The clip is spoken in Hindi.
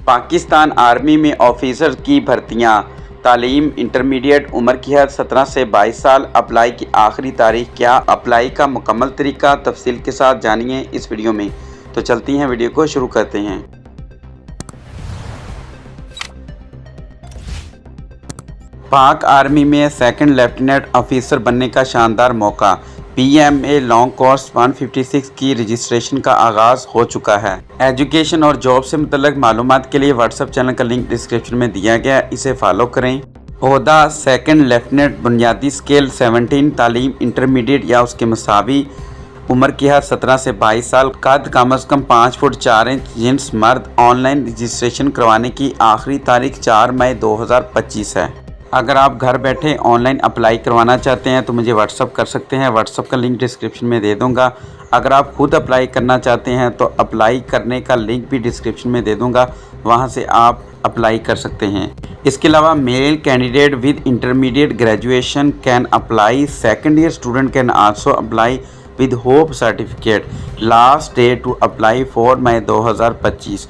पाकिस्तान आर्मी में ऑफिसर की भर्तियां। तालीम इंटरमीडिएट, उम्र की हद 17 से 22 साल। अप्लाई की आखिरी तारीख क्या? अप्लाई का मुकम्मल तरीका तफसील के साथ जानिए इस वीडियो में। तो चलती हैं, वीडियो को शुरू करते हैं। पाक आर्मी में सेकंड लेफ्टिनेंट ऑफिसर बनने का शानदार मौका। PMA लॉन्ग कोर्स 156 की रजिस्ट्रेशन का आगाज़ हो चुका है। एजुकेशन और जॉब से मुतल्लिक मालूमात के लिए व्हाट्सएप चैनल का लिंक डिस्क्रिप्शन में दिया गया है, इसे फॉलो करें। ओहदा सेकंड लेफ्टिनेंट, बुनियादी स्केल 17, तालीम इंटरमीडिएट या उसके मुसावी। उम्र की हद 17 से 22 साल। कद कम अज़ कम 5 फुट 4 इंच। जिन्स मर्द। ऑनलाइन रजिस्ट्रेशन करवाने की आखिरी तारीख 4 मई 2025 है। अगर आप घर बैठे ऑनलाइन अप्लाई करवाना चाहते हैं तो मुझे व्हाट्सअप कर सकते हैं, व्हाट्सअप का लिंक डिस्क्रिप्शन में दे दूंगा। अगर आप खुद अप्लाई करना चाहते हैं तो अप्लाई करने का लिंक भी डिस्क्रिप्शन में दे दूंगा, वहां से आप अप्लाई कर सकते हैं। इसके अलावा male candidate with intermediate graduation can apply. Second year student can also apply with hope certificate. Last day to apply 4 मई 2025।